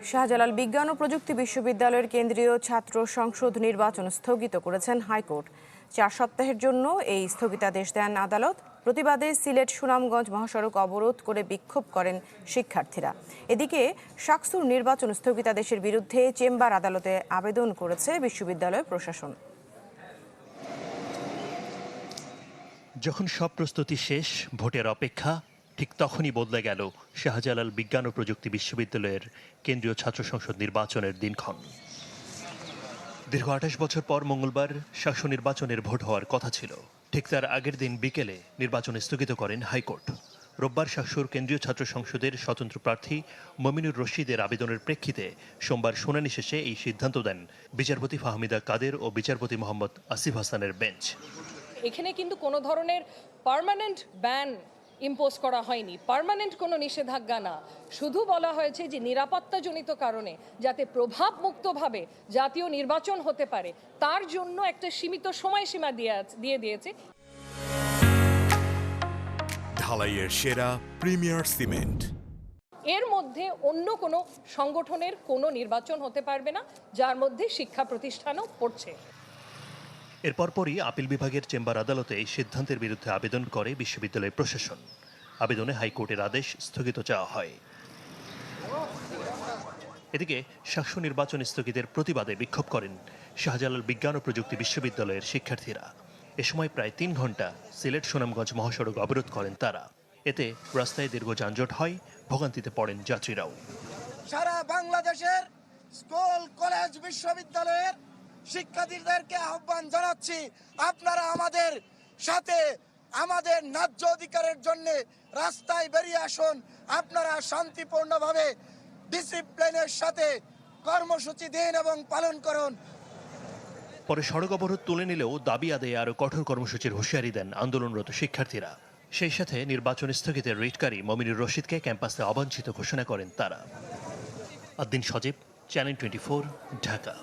শাহজালাল বিজ্ঞান ও প্রযুক্তি বিশ্ববিদ্যালয়ের কেন্দ্রীয় ছাত্র সংসদ নির্বাচন স্থগিত করেছেন হাইকোর্ট। 4 সপ্তাহের জন্য এই স্থগিতাদেশ দেন আদালত। প্রতিবাদে সিলেট সুনামগঞ্জ মহাসড়ক অবরোধ করে বিক্ষোভ করেন শিক্ষার্থীরা। এদিকে শাকসুর নির্বাচন স্থগিতাদেশের বিরুদ্ধে চেম্বার আদালতে আবেদন করেছে বিশ্ববিদ্যালয় প্রশাসন। যখন সব প্রস্তুতি শেষ, ভোটের অপেক্ষা, ঠিক তখনই বদলে গেল শাহজালাল বিজ্ঞান ও প্রযুক্তি বিশ্ববিদ্যালয়ের কেন্দ্রীয় ছাত্র সংসদ নির্বাচনের দিনক্ষণ। দীর্ঘ 28 বছর পর মঙ্গলবার শাকসু নির্বাচনের ভোট হওয়ার কথা ছিল। ঠিক তার আগের দিন বিকেলে নির্বাচন স্থগিত করেন হাইকোর্ট। রোববার শাকসুর কেন্দ্রীয় ছাত্র সংসদের স্বতন্ত্র প্রার্থী মমিনুর রশিদের আবেদনের প্রেক্ষিতে সোমবার শুনানি শেষে এই সিদ্ধান্ত দেন বিচারপতি ফাহমিদা কাদের ও বিচারপতি মোহাম্মদ আসিফ হাসানের বেঞ্চ। এখানে কিন্তু কোনো ধরনের পার্মানেন্ট ব্যান ইম্পোজ করা হয়নি, পার্মানেন্ট কোনো নিষেধাজ্ঞা না। শুধু বলা হয়েছে যে নিরাপত্তাজনিত কারণে যাতে প্রভাবমুক্তভাবে জাতীয় নির্বাচন হতে পারে তার জন্য একটা সীমিত সময়সীমা দিয়ে দিয়েছে। ঢালাইয়ের সেরা প্রিমিয়ার সিমেন্ট। এর মধ্যে অন্য কোনো সংগঠনের কোনো নির্বাচন হতে পারবে না, যার মধ্যে শিক্ষা প্রতিষ্ঠানও পড়ছে। এরপর পরই আপিল বিভাগের চেম্বার আদালতে এই সিদ্ধান্তের বিরুদ্ধে আবেদন করে বিশ্ববিদ্যালয় প্রশাসন। আবেদনে হাইকোর্টের আদেশ স্থগিত চাওয়া হয়। এদিকে শাকসু নির্বাচন স্থগিতের প্রতিবাদে বিক্ষোভ করেন শাহজালাল বিজ্ঞান ও প্রযুক্তি বিশ্ববিদ্যালয়ের শিক্ষার্থীরা। এ সময় প্রায় 3 ঘন্টা সিলেট সুনামগঞ্জ মহাসড়ক অবরোধ করেন তারা। এতে রাস্তায় দীর্ঘ যানজট হয়, ভোগান্তিতে পড়েন যাত্রীরাও। সারা বাংলাদেশের স্কুল, কলেজ, বিশ্ববিদ্যালয়ের শিক্ষার্থীদেরকে আহ্বান জানাচ্ছি, আপনারা আমাদের সাথে আমাদের ন্যায্য অধিকারের জন্য রাস্তায় বেরিয়ে আসুন। আপনারা শান্তিপূর্ণভাবে ডিসিপ্লিনের সাথে কর্মসূচি দিন এবং পালন করুন। পরে সড়ক অবরোধ তুলে নিলেও দাবি আদায়ে আরও কঠোর কর্মসূচির হুঁশিয়ারি দেন আন্দোলনরত শিক্ষার্থীরা। সেই সাথে নির্বাচন স্থগিতের রিটকারী মমিনুর রশিদকে ক্যাম্পাসে অবাঞ্ছিত ঘোষণা করেন তারা। আদ্দিন সজীব, চ্যানেল 24, ঢাকা।